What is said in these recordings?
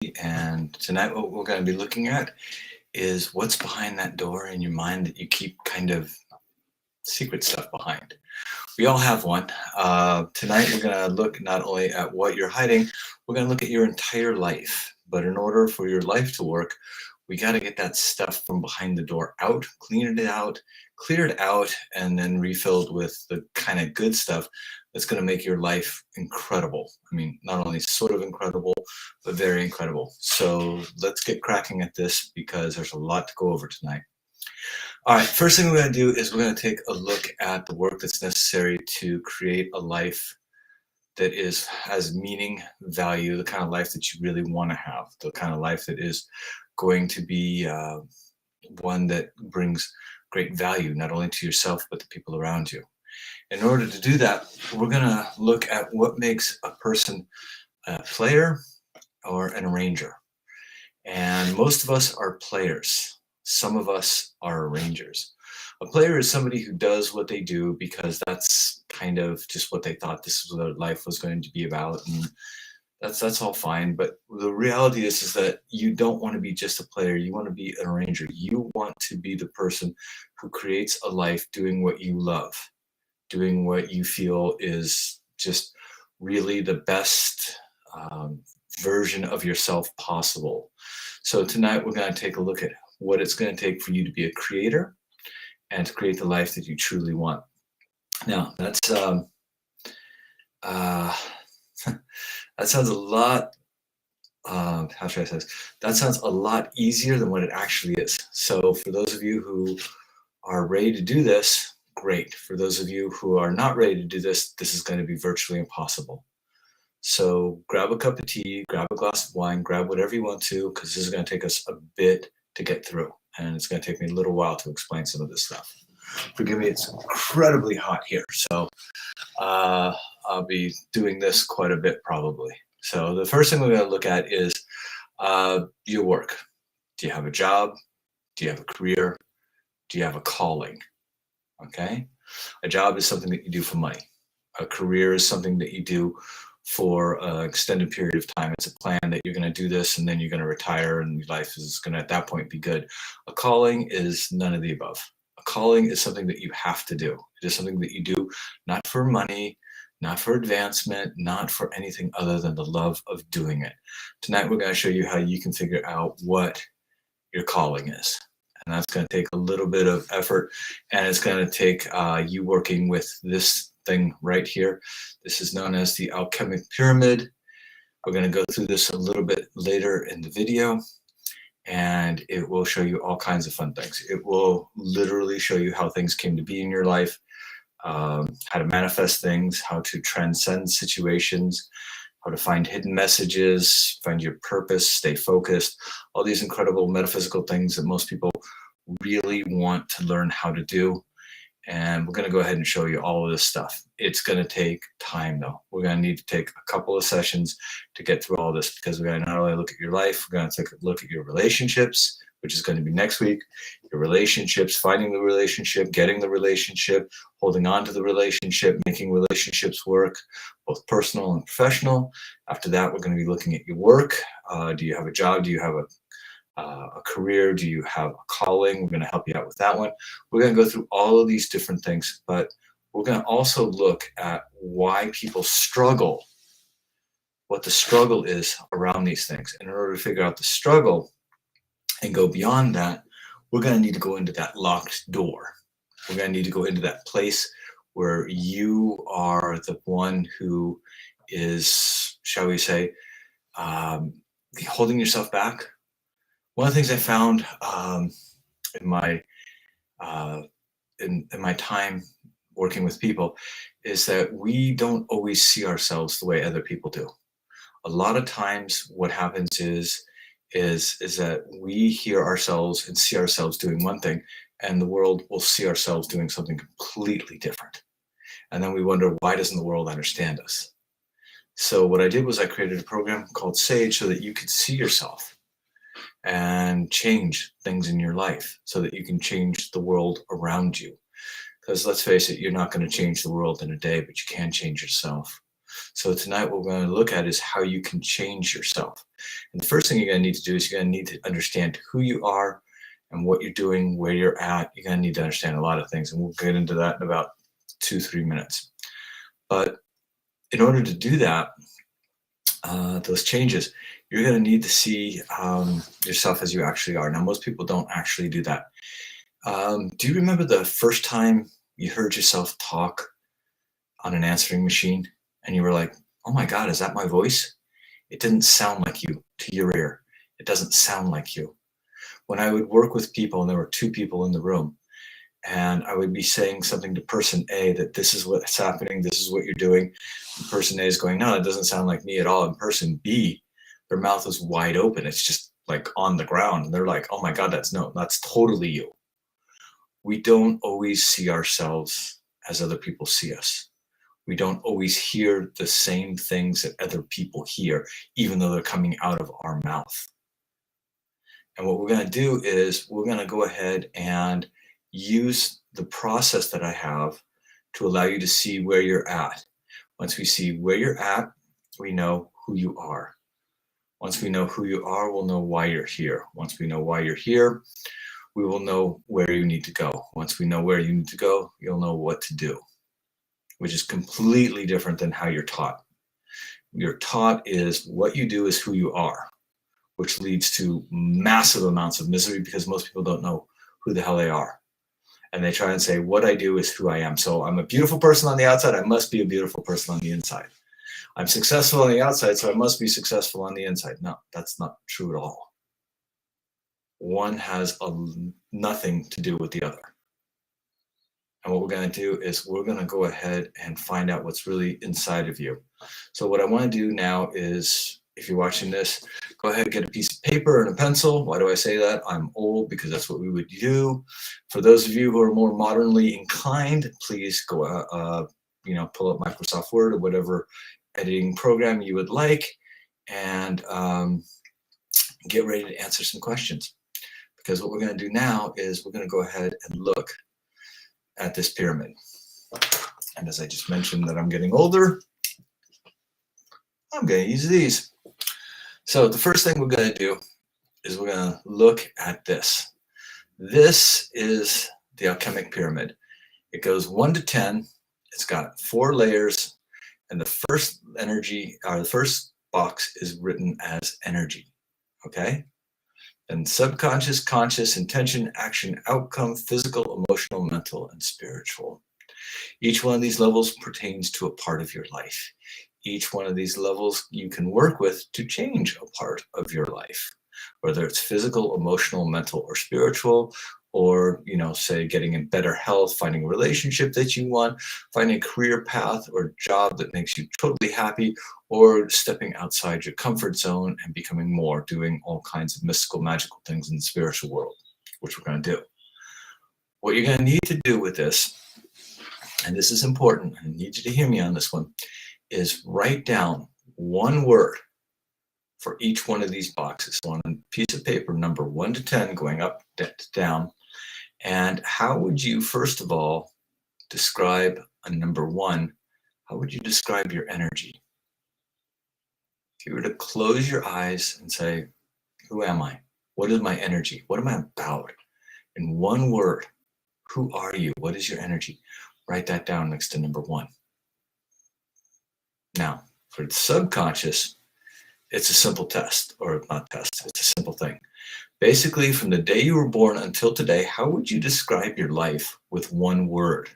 And tonight, what we're going to be looking at is what's behind that door in your mind that you keep kind of secret stuff behind. We all have one. Tonight, we're going to look not only at what you're hiding, we're going to look at your entire life. But in order for your life to work, we got to get that stuff from behind the door out, clear it out, and then refilled with the kind of good stuff that's going to make your life incredible. I mean, not only sort of incredible, but very incredible. So let's get cracking at this because there's a lot to go over tonight. All right, first thing we're going to do is we're going to take a look at the work that's necessary to create a life that has meaning, value, the kind of life that you really want to have, the kind of life that is going to be one that brings great value, not only to yourself, but the people around you. In order to do that, we're going to look at what makes a person a player or an arranger. And most of us are players. Some of us are arrangers. A player is somebody who does what they do because that's kind of just what they thought this was what life was going to be about. And that's all fine. But the reality is that you don't want to be just a player. You want to be an arranger. You want to be the person who creates a life doing what you love, doing what you feel is just really the best version of yourself possible. So tonight we're going to take a look at what it's going to take for you to be a creator and to create the life that you truly want. Now, that's that sounds a lot, how should I say this? That sounds a lot easier than what it actually is. So for those of you who are ready to do this, great. For those of you who are not ready to do this, this is going to be virtually impossible. So grab a cup of tea, grab a glass of wine, grab whatever you want to, because this is going to take us a bit to get through. And it's going to take me a little while to explain some of this stuff. Forgive me, it's incredibly hot here. So I'll be doing this quite a bit probably. So the first thing we're going to look at is your work. Do you have a job? Do you have a career? Do you have a calling? Okay. A job is something that you do for money. A career is something that you do for an extended period of time. It's a plan that you're going to do this and then you're going to retire and your life is going to at that point be good. A calling is none of the above. A calling is something that you have to do. It is something that you do not for money, not for advancement, not for anything other than the love of doing it. Tonight we're going to show you how you can figure out what your calling is. And that's going to take a little bit of effort, and it's going to take you working with this thing right here. This is known as the alchemic pyramid. We're going to go through this a little bit later in the video, and it will show you all kinds of fun things. It will literally show you how things came to be in your life, how to manifest things, how to transcend situations, how to find hidden messages, find your purpose, stay focused, all these incredible metaphysical things that most people really want to learn how to do. And we're going to go ahead and show you all of this stuff. It's going to take time, though. We're going to need to take a couple of sessions to get through all this because we're going to not only look at your life, we're going to take a look at your relationships, which is going to be next week. Your relationships, finding the relationship, getting the relationship, holding on to the relationship, making relationships work, both personal and professional. After that, we're going to be looking at your work. Do you have a job? Do you have a career? Do you have a calling? We're going to help you out with that one. We're going to go through all of these different things, but we're going to also look at why people struggle, what the struggle is around these things. And in order to figure out the struggle and go beyond that, we're going to need to go into that locked door. We're going to need to go into that place where you are the one who is, shall we say, holding yourself back. One of the things I found in my time working with people is that we don't always see ourselves the way other people do. A lot of times what happens is that we hear ourselves and see ourselves doing one thing, and the world will see ourselves doing something completely different. And then we wonder, why doesn't the world understand us? So what I did was I created a program called Sage so that you could see yourself and change things in your life so that you can change the world around you. Because let's face it, you're not going to change the world in a day, but you can change yourself. So tonight what we're going to look at is how you can change yourself. And the first thing you're going to need to do is you're going to need to understand who you are and what you're doing, where you're at. You're going to need to understand a lot of things, and we'll get into that in about 2-3 minutes. But in order to do that, those changes, you're going to need to see yourself as you actually are. Now, most people don't actually do that. Do you remember the first time you heard yourself talk on an answering machine and you were like, oh my God, is that my voice? It didn't sound like you to your ear. It doesn't sound like you. When I would work with people and there were 2 people in the room, and I would be saying something to person A that this is what's happening, this is what you're doing. And person A is going, no, it doesn't sound like me at all. And person B, their mouth is wide open. It's just like on the ground. And they're like, oh my God, that's totally you. We don't always see ourselves as other people see us. We don't always hear the same things that other people hear, even though they're coming out of our mouth. And what we're going to do is we're going to go ahead and use the process that I have to allow you to see where you're at. Once we see where you're at, we know who you are. Once we know who you are, we'll know why you're here. Once we know why you're here, we will know where you need to go. Once we know where you need to go, you'll know what to do, which is completely different than how you're taught. You're taught is what you do is who you are, which leads to massive amounts of misery because most people don't know who the hell they are. And they try and say, what I do is who I am. So I'm a beautiful person on the outside. I must be a beautiful person on the inside. I'm successful on the outside, so I must be successful on the inside. No, that's not true at all. One has nothing to do with the other. And what we're going to do is we're going to go ahead and find out what's really inside of you. So what I want to do now is, if you're watching this, go ahead and get a piece of paper and a pencil. Why do I say that? I'm old because that's what we would do. For those of you who are more modernly inclined, please go, pull up Microsoft Word or whatever editing program you would like, and get ready to answer some questions. Because what we're going to do now is we're going to go ahead and look at this pyramid. And as I just mentioned that I'm getting older, I'm going to use these. So the first thing we're going to do is we're going to look at this. This is the alchemic pyramid. It goes 1 to 10. It's got 4 layers, and the first the first box is written as energy. Okay? And subconscious, conscious, intention, action, outcome, physical, emotional, mental, and spiritual. Each one of these levels pertains to a part of your life. Each one of these levels you can work with to change a part of your life, whether it's physical, emotional, mental, or spiritual, or, say getting in better health, finding a relationship that you want, finding a career path or job that makes you totally happy, or stepping outside your comfort zone and becoming more, doing all kinds of mystical, magical things in the spiritual world, which we're going to do. What you're going to need to do with this, and this is important, I need you to hear me on this one, is write down one word for each one of these boxes. So on a piece of paper, number 1 to 10, going up, down. And how would you, first of all, describe a number 1? How would you describe your energy? If you were to close your eyes and say, who am I? What is my energy? What am I about? In one word, who are you? What is your energy? Write that down next to number 1. Now, for the subconscious, it's a simple test, or not test, it's a simple thing. Basically, from the day you were born until today, how would you describe your life with one word?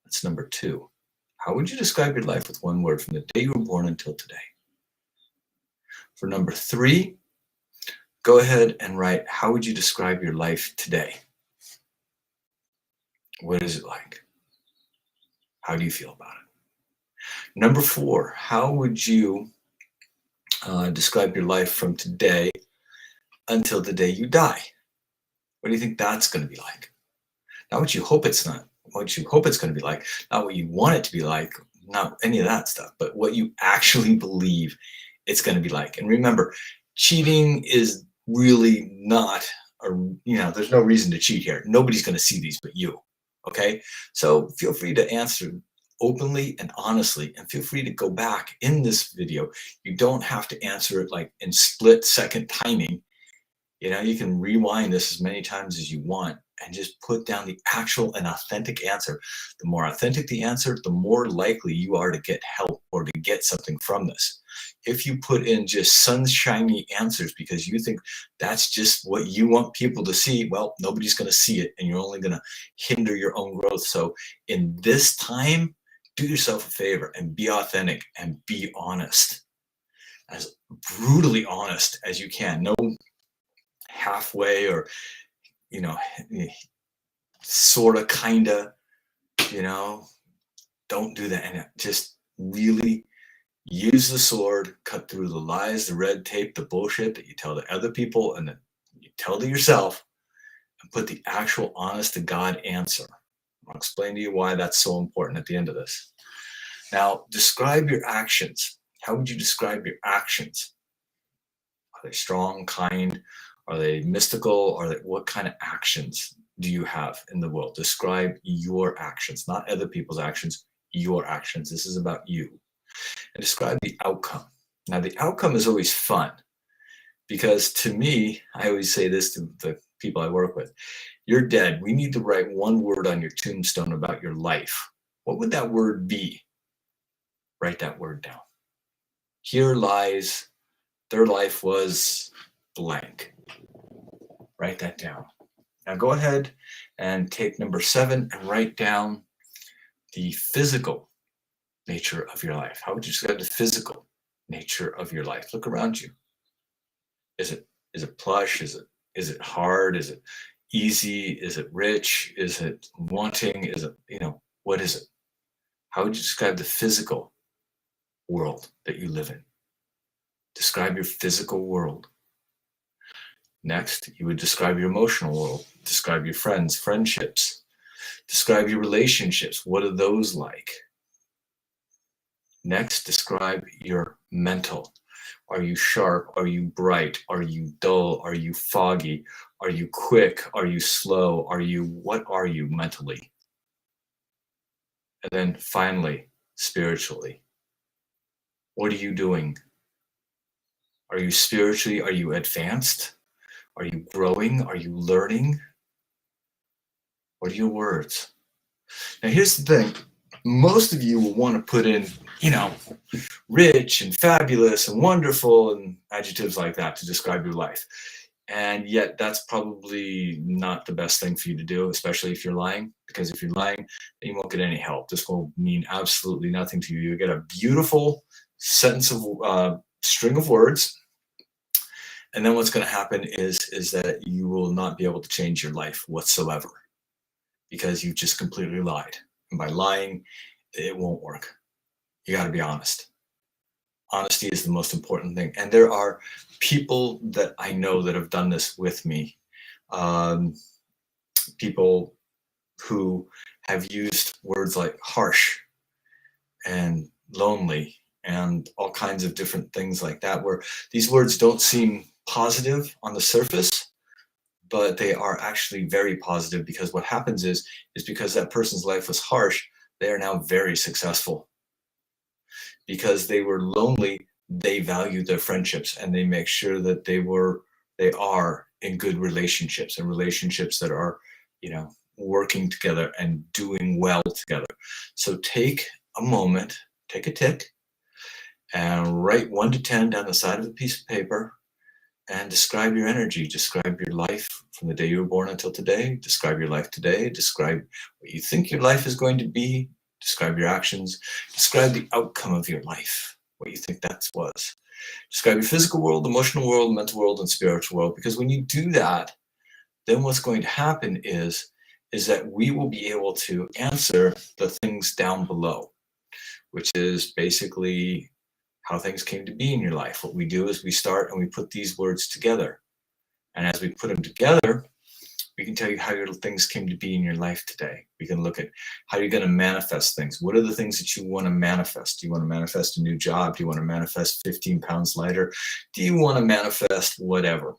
That's number 2. How would you describe your life with one word from the day you were born until today? For number 3, go ahead and write, how would you describe your life today? What is it like? How do you feel about it? Number 4, how would you describe your life from today until the day you die? What do you think that's going to be like? Not what you hope it's not, what you hope it's going to be like, not what you want it to be like, not any of that stuff, but what you actually believe it's going to be like. And remember, cheating is really not, there's no reason to cheat here. Nobody's going to see these but you. Okay? So feel free to answer openly and honestly, and feel free to go back in this video. You don't have to answer it like in split-second timing. You can rewind this as many times as you want and just put down the actual and authentic answer. The more authentic the answer, the more likely you are to get help or to get something from this. If you put in just sunshiny answers because you think that's just what you want people to see, well, nobody's going to see it and you're only going to hinder your own growth. So in this time, do yourself a favor and be authentic and be honest, as brutally honest as you can. No halfway or sort of, kind of, don't do that. And just really use the sword, cut through the lies, the red tape, the bullshit that you tell to other people and that you tell to yourself, and put the actual honest to God answer. I'll explain to you why that's so important at the end of this. Now, describe your actions. How would you describe your actions? Are they strong, kind? Are they mystical? What kind of actions do you have in the world? Describe your actions, not other people's actions, your actions. This is about you. And describe the outcome. Now, the outcome is always fun because to me, I always say this to the people I work with. You're dead. We need to write one word on your tombstone about your life. What would that word be? Write that word down. Here lies, their life was blank. Write that down. Now go ahead and take number 7 and write down the physical nature of your life. How would you describe the physical nature of your life? Look around you. Is it plush? Is it hard? Is it easy? Is it rich? Is it wanting? Is it, what is it? How would you describe the physical world that you live in? Describe your physical world. Next, you would describe your emotional world, describe your friends, friendships, describe your relationships. What are those like? Next, describe your mental. Are you sharp? Are you bright? Are you dull? Are you foggy? Are you quick? Are you slow? What are you mentally? And then finally, spiritually. What are you doing? Are you spiritually, are you advanced? Are you growing? Are you learning? What are your words? Now, here's the thing. Most of you will want to put in, rich and fabulous and wonderful and adjectives like that to describe your life. And yet that's probably not the best thing for you to do, especially if you're lying, because if you're lying, then you won't get any help. This will mean absolutely nothing to you. You get a beautiful sentence of string of words. And then what's going to happen is that you will not be able to change your life whatsoever because you've just completely lied. And by lying, it won't work. You got to be honest. Honesty is the most important thing. And there are people that I know that have done this with me. People who have used words like harsh and lonely and all kinds of different things like that, where these words don't seem positive on the surface, but they are actually very positive, because what happens is because that person's life was harsh, they are now very successful. Because they were lonely, they valued their friendships and they make sure that they are in good relationships, and relationships that are, working together and doing well together. So take a moment, take a tick, and write 1 to 10 down the side of a piece of paper and describe your energy. Describe your life from the day you were born until today. Describe your life today. Describe what you think your life is going to be. Describe your actions. Describe the outcome of your life, what you think that was. Describe your physical world, emotional world, mental world, and spiritual world. Because when you do that, then what's going to happen is that we will be able to answer the things down below, which is basically how things came to be in your life. What we do is we start and we put these words together. And as we put them together, we can tell you how your things came to be in your life today. We can look at how you're going to manifest things. What are the things that you want to manifest? Do you want to manifest a new job? Do you want to manifest 15 pounds lighter? Do you want to manifest whatever?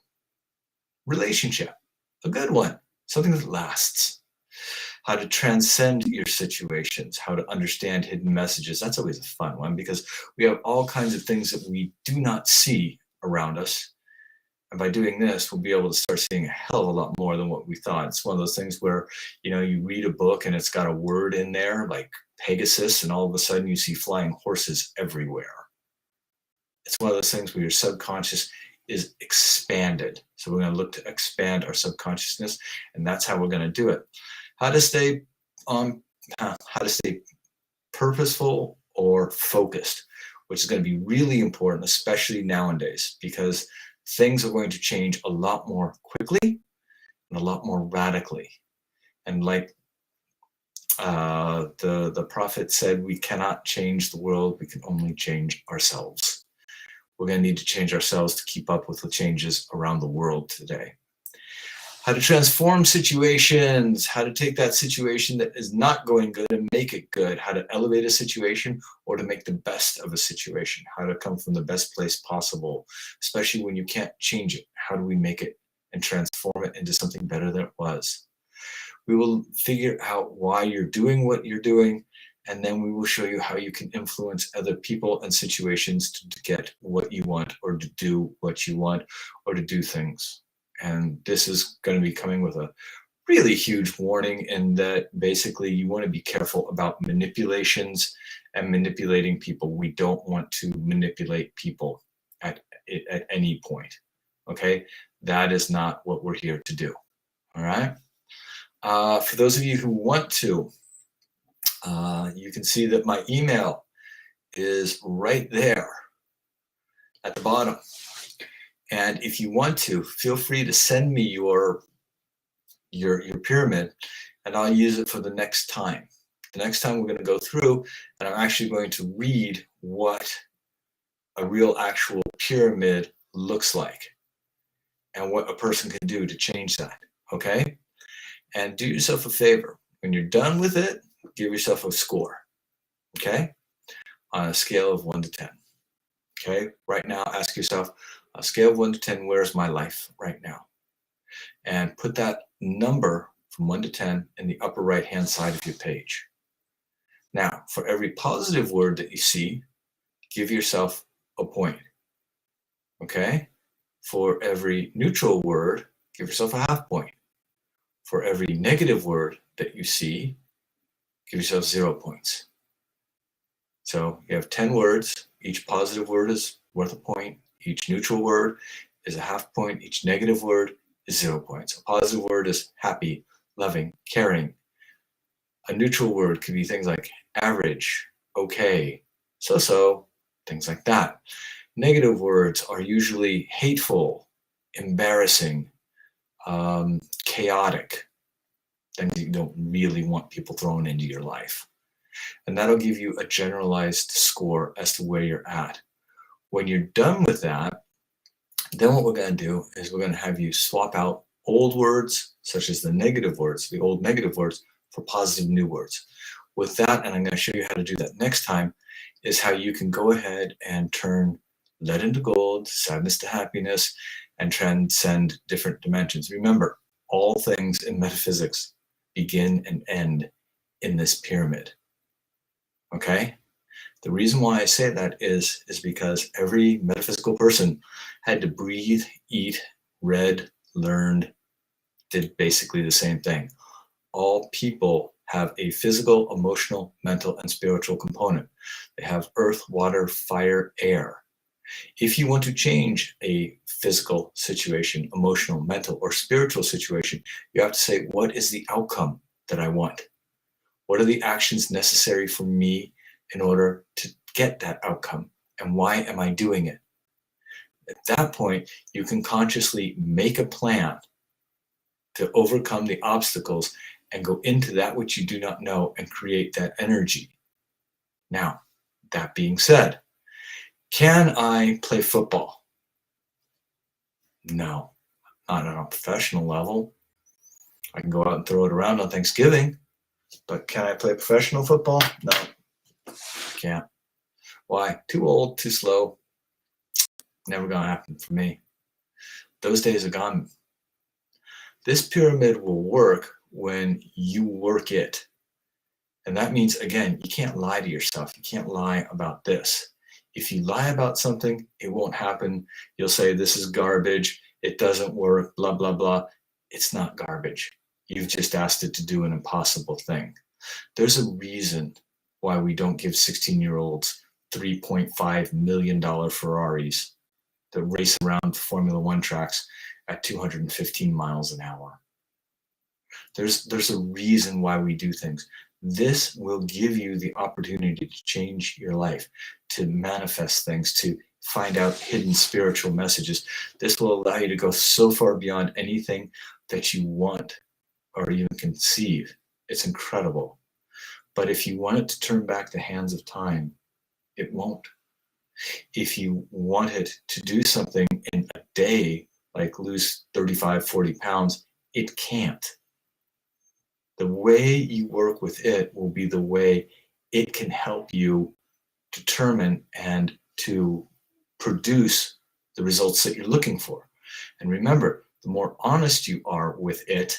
Relationship, a good one, something that lasts. how to transcend your situations, how to understand hidden messages. That's always a fun one because we have all kinds of things that we do not see around us. And by doing this, we'll be able to start seeing a hell of a lot more than what we thought. It's one of those things where, you read a book and it's got a word in there like Pegasus, and all of a sudden you see flying horses everywhere. It's one of those things where your subconscious is expanded. So we're going to look to expand our subconsciousness, and that's how we're going to do it. How to stay purposeful or focused, which is going to be really important, especially nowadays, because things are going to change a lot more quickly and a lot more radically. And like the prophet said, we cannot change the world, we can only change ourselves. We're going to need to change ourselves to keep up with the changes around the world today. How to transform situations, how to take that situation that is not going good and make it good, how to elevate a situation or to make the best of a situation, how to come from the best place possible, especially when you can't change it. How do we make it and transform it into something better than it was? We will figure out why you're doing what you're doing, and then we will show you how you can influence other people and situations to get what you want, or to do what you want, or to do things. And this is going to be coming with a really huge warning in that basically you want to be careful about manipulations and manipulating people. We don't want to manipulate people at any point. Okay? That is not what we're here to do. All right? For those of you who want to, you can see that my email is right there at the bottom. And if you want to, feel free to send me your pyramid, and I'll use it for the next time. The next time we're going to go through, and I'm actually going to read what a real actual pyramid looks like and what a person can do to change that. Okay? And do yourself a favor. When you're done with it, give yourself a score. Okay? On a scale of 1 to 10. Okay? Right now, ask yourself, a scale of 1 to 10, where's my life right now? And put that number from 1 to 10 in the upper right-hand side of your page. Now, for every positive word that you see, give yourself a point. Okay? For every neutral word, give yourself a half point. For every negative word that you see, give yourself 0 points. So you have 10 words. Each positive word is worth a point. Each neutral word is a half point. Each negative word is 0 points. A positive word is happy, loving, caring. A neutral word could be things like average, okay, so-so, things like that. Negative words are usually hateful, embarrassing, chaotic, things you don't really want people thrown into your life. And that'll give you a generalized score as to where you're at. When you're done with that, then what we're going to do is we're going to have you swap out old words, such as the negative words, the old negative words, for positive new words. With that, and I'm going to show you how to do that next time, is how you can go ahead and turn lead into gold, sadness to happiness, and transcend different dimensions. Remember, all things in metaphysics begin and end in this pyramid. Okay? The reason why I say that is because every metaphysical person had to breathe, eat, read, learned, did basically the same thing. All people have a physical, emotional, mental, and spiritual component. They have earth, water, fire, air. If you want to change a physical situation, emotional, mental, or spiritual situation, you have to say, what is the outcome that I want? What are the actions necessary for me in order to get that outcome? And why am I doing it? At that point, you can consciously make a plan to overcome the obstacles and go into that which you do not know and create that energy. Now, that being said, can I play football? No, not on a professional level. I can go out and throw it around on Thanksgiving, but can I play professional football? No, I can't. Why? Too old, too slow. Never gonna happen for me. Those days are gone. This pyramid will work when you work it. And that means, again, you can't lie to yourself. You can't lie about this. If you lie about something, it won't happen. You'll say, this is garbage. It doesn't work, blah, blah, blah. It's not garbage. You've just asked it to do an impossible thing. There's a reason why we don't give 16-year-olds $3.5 million Ferraris that race around Formula One tracks at 215 miles an hour. There's a reason why we do things. This will give you the opportunity to change your life, to manifest things, to find out hidden spiritual messages. This will allow you to go so far beyond anything that you want or even conceive. It's incredible. But if you want it to turn back the hands of time, it won't. If you want it to do something in a day, like lose 35, 40 pounds, it can't. The way you work with it will be the way it can help you determine and to produce the results that you're looking for. And remember, the more honest you are with it,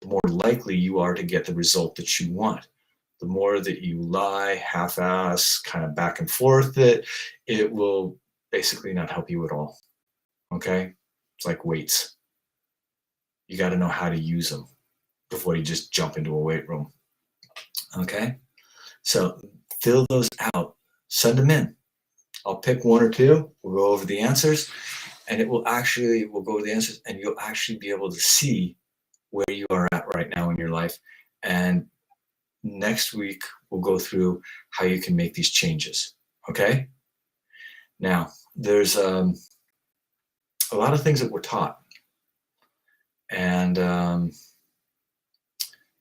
the more likely you are to get the result that you want. The more that you lie, half-ass, kind of back and forth, it will basically not help you at all. Okay? It's like weights. You got to know how to use them before you just jump into a weight room. Okay? So fill those out. Send them in. I'll pick one or two. We'll go over the answers, and we'll go over the answers, and you'll actually be able to see where you are at right now in your life. And next week, we'll go through how you can make these changes. Okay? Now, there's a lot of things that we're taught. And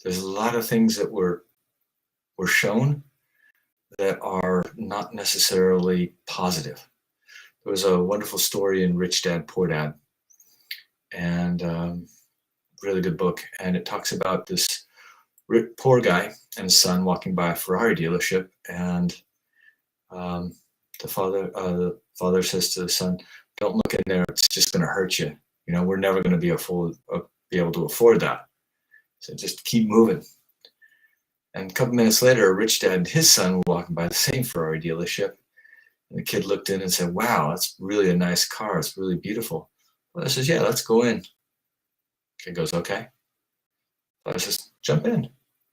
there's a lot of things that we're shown that are not necessarily positive. There was a wonderful story in Rich Dad, Poor Dad, and really good book. And it talks about this poor guy and his son walking by a Ferrari dealership, and the father says to the son, "Don't look in there; it's just going to hurt you. You know, we're never going to be able to afford that. So just keep moving." And a couple minutes later, a rich dad and his son were walking by the same Ferrari dealership. And the kid looked in and said, "Wow, that's really a nice car. It's really beautiful." Father says, "Yeah, let's go in." Kid goes, "Okay." Father says, "Jump in."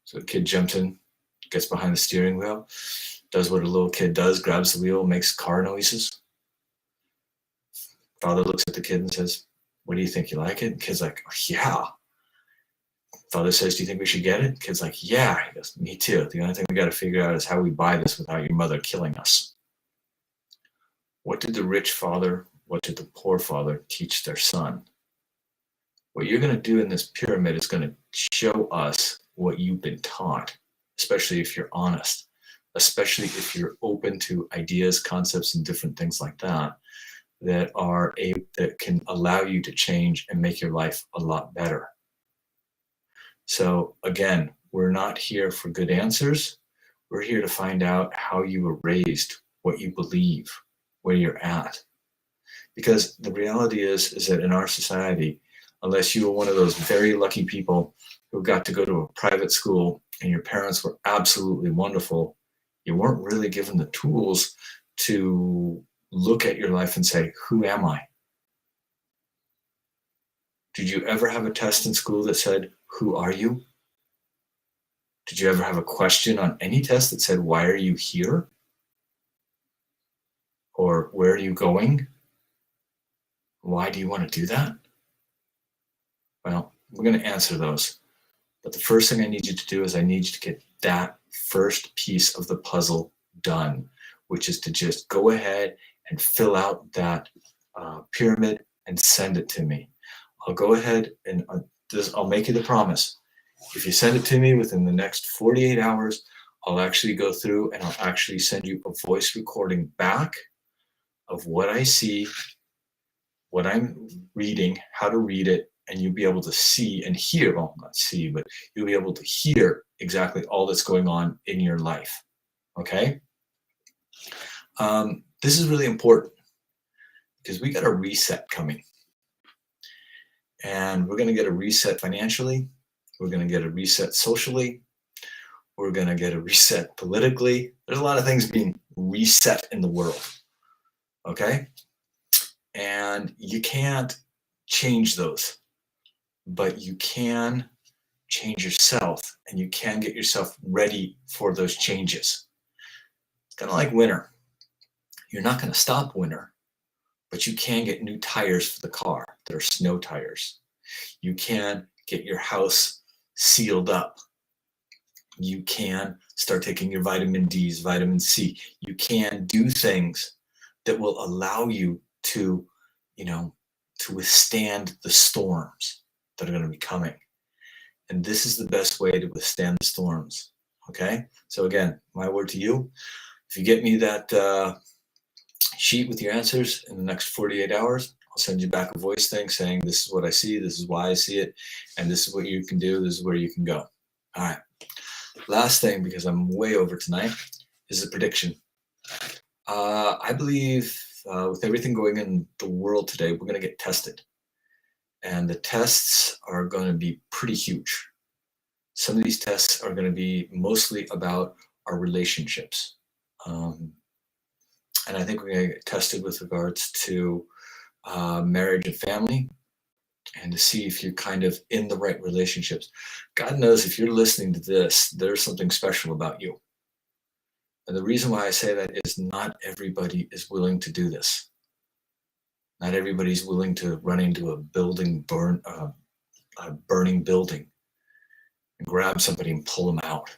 So the kid jumps in, gets behind the steering wheel, does what a little kid does, grabs the wheel, makes car noises. Father looks at the kid and says, "What do you think? You like it?" And the kid's like, "Oh, yeah." Father says, "Do you think we should get it?" Kid's like, "Yeah." He goes, "Me too. The only thing we got to figure out is how we buy this without your mother killing us." What did the rich father, what did the poor father teach their son? What you're going to do in this pyramid is going to show us what you've been taught, especially if you're honest, especially if you're open to ideas, concepts, and different things like that, that can allow you to change and make your life a lot better. So again, we're not here for good answers. We're here to find out how you were raised, what you believe, where you're at. Because the reality is that in our society, unless you were one of those very lucky people who got to go to a private school and your parents were absolutely wonderful, you weren't really given the tools to look at your life and say, "Who am I?" Did you ever have a test in school that said, "Who are you?" Did you ever have a question on any test that said, "Why are you here?" Or "Where are you going?" Why do you want to do that? Well, we're going to answer those. But the first thing I need you to do is I need you to get that first piece of the puzzle done, which is to just go ahead and fill out that pyramid and send it to me. I'll go ahead and I'll make you the promise. If you send it to me within the next 48 hours, I'll actually go through and I'll actually send you a voice recording back of what I see, what I'm reading, how to read it, and you'll be able to see and hear, well, not see, but you'll be able to hear exactly all that's going on in your life, okay? This is really important because we got a reset coming. And we're going to get a reset financially. We're going to get a reset socially. We're going to get a reset politically. There's a lot of things being reset in the world. Okay? And you can't change those, but you can change yourself, and you can get yourself ready for those changes. It's kind of like winter. You're not going to stop winter, but you can get new tires for the car that are snow tires. You can get your house sealed up. You can start taking your vitamin D's, vitamin C. You can do things that will allow you to, to withstand the storms that are going to be coming. And this is the best way to withstand the storms. Okay? So again, my word to you, if you get me that sheet with your answers in the next 48 hours, I'll send you back a voice thing saying, this is what I see, this is why I see it, and this is what you can do, this is where you can go. All right. Last thing, because I'm way over tonight, is a prediction. I believe with everything going in the world today, we're going to get tested. And the tests are going to be pretty huge. Some of these tests are going to be mostly about our relationships. And I think we're going to get tested with regards to marriage and family, and to see if you're kind of in the right relationships. God knows if you're listening to this, there's something special about you. And the reason why I say that is not everybody is willing to do this. Not everybody's willing to run into a burning building and grab somebody and pull them out.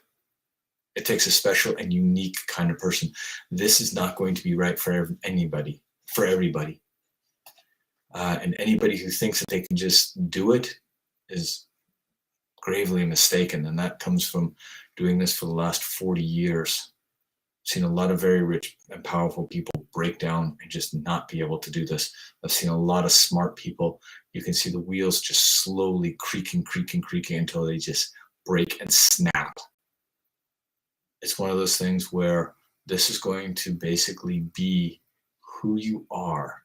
It takes a special and unique kind of person. This is not going to be right for everybody. And anybody who thinks that they can just do it is gravely mistaken. And that comes from doing this for the last 40 years. I've seen a lot of very rich and powerful people break down and just not be able to do this. I've seen a lot of smart people. You can see the wheels just slowly creaking until they just break and snap. It's one of those things where this is going to basically be who you are.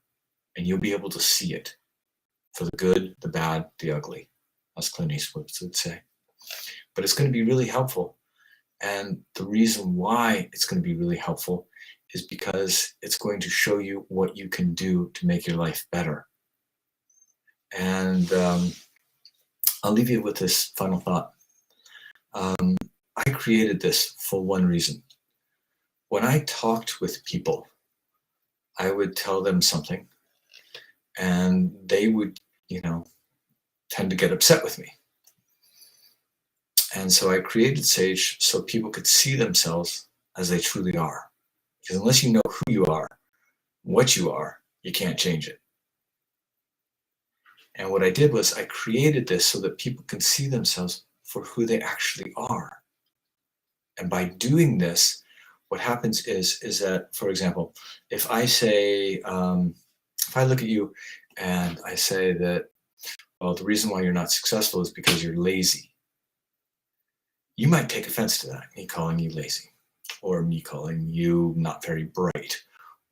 And you'll be able to see it for the good, the bad, the ugly, as Clint Eastwood would say. But it's going to be really helpful. And the reason why it's going to be really helpful is because it's going to show you what you can do to make your life better. And I'll leave you with this final thought. I created this for one reason. When I talked with people, I would tell them something, and they would, tend to get upset with me. And so I created Sage so people could see themselves as they truly are. Because unless you know who you are, what you are, you can't change it. And what I did was I created this so that people can see themselves for who they actually are. And by doing this, what happens is that, for example, if I say, if I look at you and I say that, well, the reason why you're not successful is because you're lazy. You might take offense to that, me calling you lazy, or me calling you not very bright,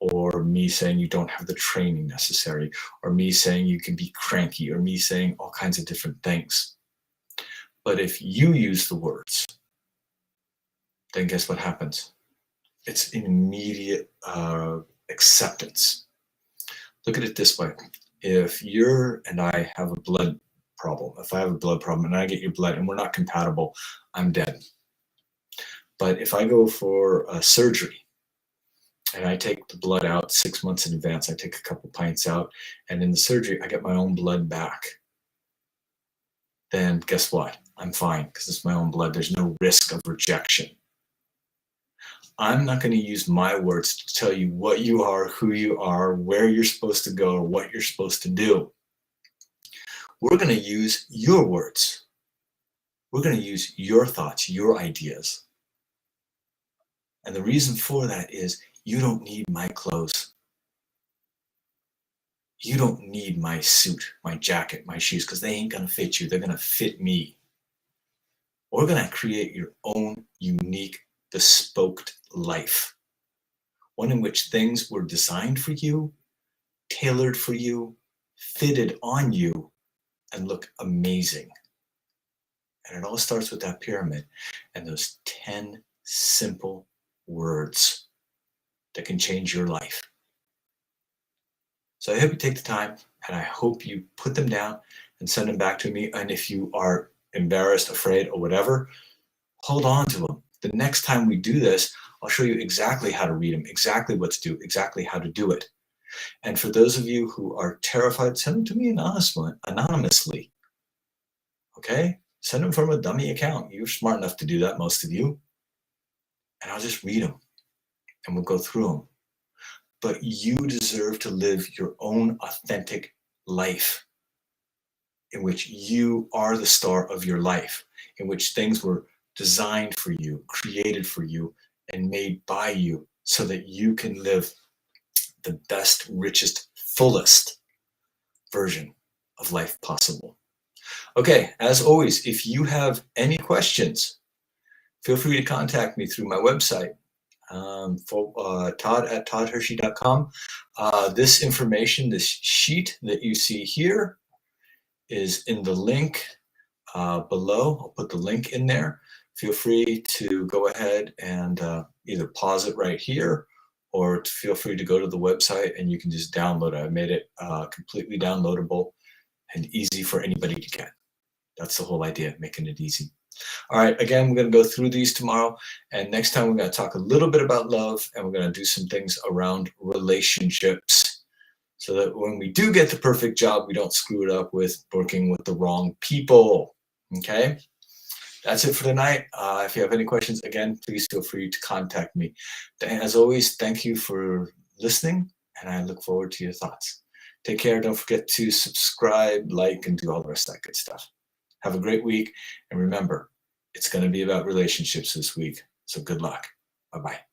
or me saying you don't have the training necessary, or me saying you can be cranky, or me saying all kinds of different things. But if you use the words, then guess what happens? It's an immediate acceptance. Look at it this way. If you and I have a blood problem, if I have a blood problem and I get your blood and we're not compatible, I'm dead. But if I go for a surgery and I take the blood out 6 months in advance, I take a couple pints out, and in the surgery, I get my own blood back, then guess what? I'm fine because it's my own blood. There's no risk of rejection. I'm not going to use my words to tell you what you are, who you are, where you're supposed to go, or what you're supposed to do. We're going to use your words. We're going to use your thoughts, your ideas. And the reason for that is you don't need my clothes. You don't need my suit, my jacket, my shoes, because they ain't going to fit you. They're going to fit me. We're going to create your own unique, bespoke life. One in which things were designed for you, tailored for you, fitted on you, and look amazing. And it all starts with that pyramid and those 10 simple words that can change your life. So I hope you take the time, and I hope you put them down and send them back to me. And if you are embarrassed, afraid, or whatever, hold on to them. The next time we do this, I'll show you exactly how to read them, exactly what to do, exactly how to do it. And for those of you who are terrified, send them to me anonymously. Okay? Send them from a dummy account. You're smart enough to do that, most of you. And I'll just read them and we'll go through them. But you deserve to live your own authentic life in which you are the star of your life, in which things were designed for you, created for you, and made by you so that you can live the best, richest, fullest version of life possible. Okay, as always, if you have any questions, feel free to contact me through my website, Todd@toddhershey.com. This information, this sheet that you see here, is in the link below. I'll put the link in there. Feel free to go ahead and either pause it right here, or feel free to go to the website and you can just download it. I made it completely downloadable and easy for anybody to get. That's the whole idea, making it easy. All right, again, we're going to go through these tomorrow. And next time, we're going to talk a little bit about love, and we're going to do some things around relationships so that when we do get the perfect job, we don't screw it up with working with the wrong people. Okay? That's it for tonight. If you have any questions, again, please feel free to contact me. As always, thank you for listening, and I look forward to your thoughts. Take care. Don't forget to subscribe, like, and do all the rest of that good stuff. Have a great week. And remember, it's going to be about relationships this week. So good luck. Bye-bye.